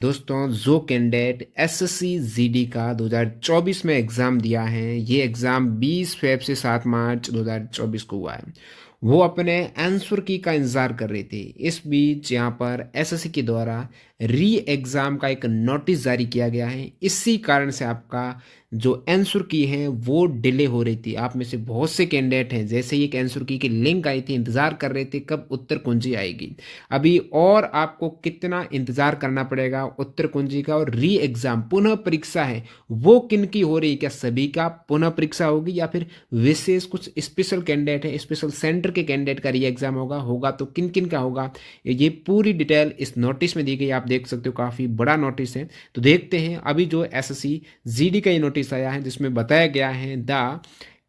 दोस्तों जो candidate SSC GD का 2024 में एग्ज़ाम दिया है, ये एग्ज़ाम 20 फेब से 7 मार्च 2024 को हुआ है। वो अपने आंसर की का इंतज़ार कर रहे थे। इस बीच यहाँ पर एसएससी के द्वारा री एग्ज़ाम का एक नोटिस जारी किया गया है। इसी कारण से आपका जो आंसर की है वो डिले हो रही थी। आप में से बहुत से कैंडिडेट हैं, जैसे ही एक आंसर की लिंक आई थी, इंतज़ार कर रहे थे कब उत्तर कुंजी आएगी। अभी और आपको कितना इंतजार करना पड़ेगा उत्तर कुंजी का, और री एग्जाम पुनः परीक्षा है वो किन की हो रही है, क्या सभी का पुनः परीक्षा होगी या फिर विशेष कुछ स्पेशल कैंडिडेट है, स्पेशल सेंटर के कैंडिडेट का री एग्जाम होगा होगा तो किन किन का होगा, ये पूरी डिटेल इस नोटिस में दी गई। आप देख सकते हो काफी बड़ा नोटिस है। तो देखते हैं अभी जो एसएससी जीडी का ये नोटिस आया है, जिसमें बताया गया है the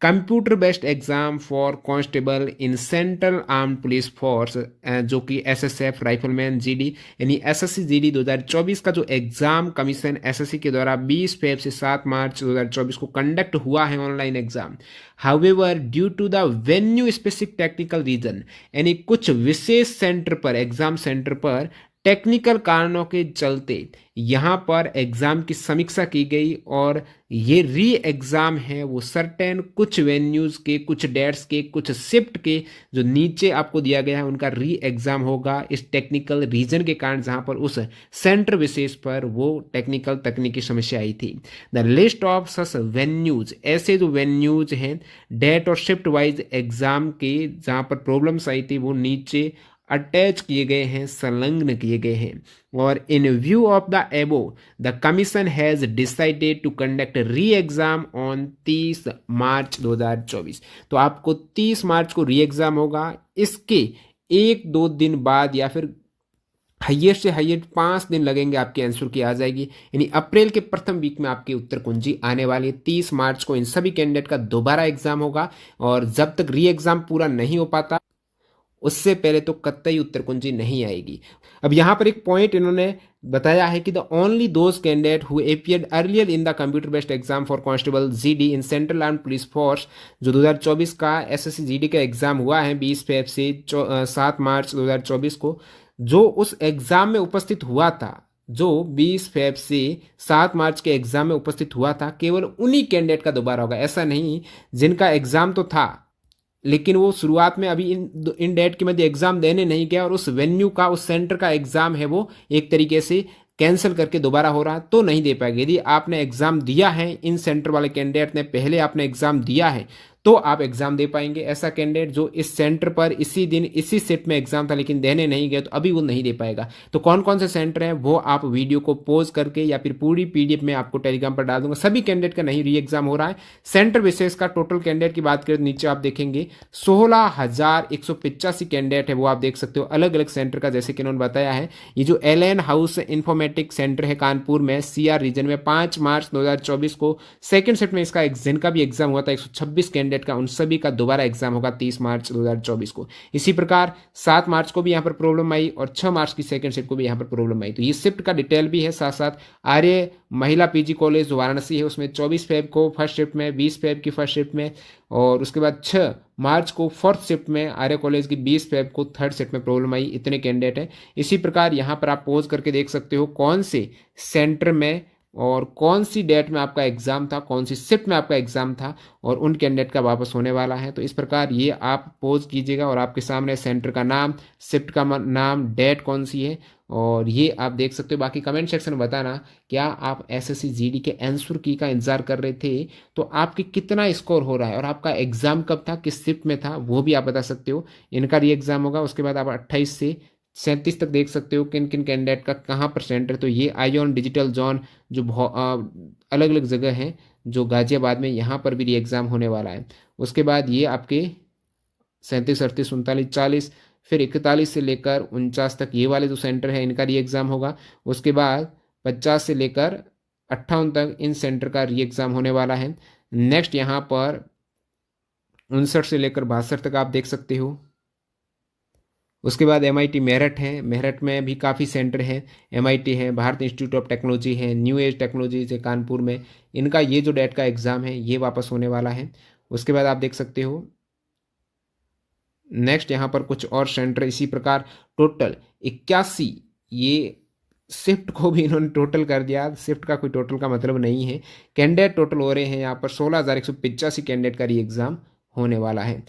computer based exam for constable in central armed police force, जो कि एसएसएफ राइफलमैन जीडी यानी एसएससी जीडी 2024 का जो एग्जाम कमीशन एसएससी के द्वारा 20 फेब से 7 मार्च 2024 को कंडक्ट हुआ है online exam. However due to the venue specific technical reason, यानी कुछ विशेष सेंटर पर, एग्जाम सेंटर पर टेक्निकल कारणों के चलते यहाँ पर एग्ज़ाम की समीक्षा की गई, और ये री एग्ज़ाम है वो सर्टेन कुछ वेन्यूज़ के, कुछ डेट्स के, कुछ शिफ्ट के जो नीचे आपको दिया गया है उनका री एग्ज़ाम होगा इस टेक्निकल रीजन के कारण, जहाँ पर उस सेंटर विशेष पर वो टेक्निकल तकनीकी समस्या आई थी। The list of such venues, ऐसे जो वेन्यूज़ हैं डेट और शिफ्ट वाइज एग्ज़ाम के जहाँ पर प्रॉब्लम्स आई थी वो नीचे अटैच किए गए हैं, संलग्न किए गए हैं। और in view of the above the commission has decided to conduct re exam on 30 March 2024। तो आपको 30 मार्च को री एग्जाम होगा। इसके एक दो दिन बाद या फिर हाइएस्ट से हाइएस्ट 5 दिन लगेंगे, आपकी आंसर की आ जाएगी। यानी अप्रैल के प्रथम वीक में आपकी उत्तर कुंजी आने वाली है। 30 मार्च को इन सभी कैंडिडेट का दोबारा एग्जाम होगा, और जब तक री एग्जाम पूरा नहीं हो पाता उससे पहले तो कतई उत्तर कुंजी नहीं आएगी। अब यहाँ पर एक पॉइंट इन्होंने बताया है कि the only those candidate who appeared earlier in the computer based exam for constable GD in central armed police force, जो 2024 का एसएससी जीडी का एग्जाम हुआ है 20 फेब से 7 मार्च 2024 को, जो उस एग्जाम में उपस्थित हुआ था, जो 20 फेब से 7 मार्च के एग्जाम में उपस्थित हुआ था, केवल उन्हीं कैंडिडेट का दोबारा होगा। ऐसा नहीं जिनका एग्जाम तो था लेकिन वो शुरुआत में अभी इन डेट के मध्य एग्जाम देने नहीं गया, और उस वेन्यू का, उस सेंटर का एग्जाम है वो एक तरीके से कैंसिल करके दोबारा हो रहा है, तो नहीं दे पाएंगे। यदि आपने एग्जाम दिया है, इन सेंटर वाले कैंडिडेट ने पहले आपने एग्जाम दिया है, तो आप एग्जाम दे पाएंगे। ऐसा कैंडिडेट जो इस सेंटर पर इसी दिन इसी सेट में एग्जाम था लेकिन देने नहीं गए, तो अभी वो नहीं दे पाएगा। तो कौन कौन से सेंटर हैं वो आप वीडियो को पॉज करके या फिर पूरी पीडीएफ में आपको टेलीग्राम पर डाल दूंगा। सभी कैंडिडेट का नहीं री एग्जाम हो रहा है। सेंटर विशेष का टोटल कैंडिडेट की बात करें तो नीचे आप देखेंगे 16,185 कैंडिडेट है, वो आप देख सकते हो अलग अलग सेंटर का। जैसे कि उन्होंने बताया है, ये जो एलएन हाउस इंफॉर्मेटिक सेंटर है कानपुर में, सीआर रीजन में, 5 मार्च 2024 को सेकंड सेट में इसका जिनका भी एग्जाम हुआ था 126 कैंडिडेट का, उन सभी का दोबारा एग्जाम होगा 30 मार्च 2024 को। इसी प्रकार 7 मार्च को भी यहाँ पर प्रॉब्लम आई, और 6 मार्च की सेकंड सेट को भी यहाँ पर प्रॉब्लम आई। तो ये शिफ्ट का डिटेल भी है। साथ साथ आर्य महिला पीजी कॉलेज जो वाराणसी है उसमें 24 फेब को फर्स्ट शिफ्ट में, 20 फेब की फर्स्ट शिफ्ट में, और उसके बाद 6 मार्च को फोर्थ शिफ्ट में आर्य कॉलेज की 20 फेब को थर्ड शिफ्ट में प्रॉब्लम आई। इतने कैंडिडेट हैं। इसी प्रकार यहाँ पर आप पॉज करके देख सकते हो कौन से सेंटर में और कौन सी डेट में आपका एग्जाम था, कौन सी शिफ्ट में आपका एग्जाम था, और उन कैंडिडेट का वापस होने वाला है। तो इस प्रकार ये आप पोज कीजिएगा और आपके सामने सेंटर का नाम, शिफ्ट का नाम, डेट कौन सी है, और ये आप देख सकते हो। बाकी कमेंट सेक्शन में बताना क्या आप एसएससी जीडी के आंसर की का इंतजार कर रहे थे, तो आपकी कितना स्कोर हो रहा है, और आपका एग्जाम कब था, किस शिफ्ट में था, वो भी आप बता सकते हो। इनका री एग्जाम होगा, उसके बाद आप 28 से 37 तक देख सकते हो किन किन कैंडिडेट का कहाँ पर सेंटर। तो ये आईऑन डिजिटल जोन जो अलग अलग जगह हैं, जो गाजियाबाद में, यहाँ पर भी री एग्ज़ाम होने वाला है। उसके बाद ये आपके 37, 38, 39, 40, फिर 41 से लेकर 49 तक ये वाले जो सेंटर है इनका री एग्ज़ाम होगा। उसके बाद 50 से लेकर 58 तक इन सेंटर का री एग्ज़ाम होने वाला है। नेक्स्ट यहाँ पर 59 से लेकर 62 तक आप देख सकते हो। उसके बाद एमआईटी मेरठ है, मेरठ में भी काफ़ी सेंटर हैं। एमआईटी है, भारत इंस्टीट्यूट ऑफ टेक्नोलॉजी है, न्यू एज टेक्नोलॉजीज है कानपुर में, इनका ये जो डेट का एग्ज़ाम है ये वापस होने वाला है। उसके बाद आप देख सकते हो नेक्स्ट यहाँ पर कुछ और सेंटर इसी प्रकार टोटल 81 ये शिफ्ट को भी इन्होंने टोटल कर दिया। शिफ्ट का कोई टोटल का मतलब नहीं है। कैंडिडेट टोटल हो रहे हैं यहाँ पर 16,185 कैंडिडेट का ये एग्ज़ाम होने वाला है।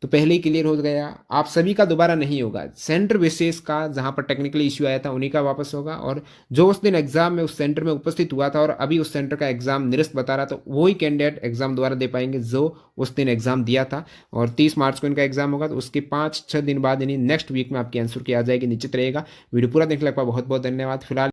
तो पहले ही क्लियर हो गया। आप सभी का दोबारा नहीं होगा, सेंटर विशेष का जहाँ पर टेक्निकल इश्यू आया था उन्हीं का वापस होगा, और जो उस दिन एग्जाम में उस सेंटर में उपस्थित हुआ था और अभी उस सेंटर का एग्जाम निरस्त बता रहा, तो वही कैंडिडेट एग्जाम दोबारा दे पाएंगे जो उस दिन एग्जाम दिया था। और 30 मार्च को इनका एग्जाम होगा, तो उसके 5-6 दिन बाद यानी नेक्स्ट वीक में आपकी आंसर की आ जाएगी, निश्चित रहेगा। वीडियो पूरा देखने के लिए बहुत बहुत धन्यवाद। फिलहाल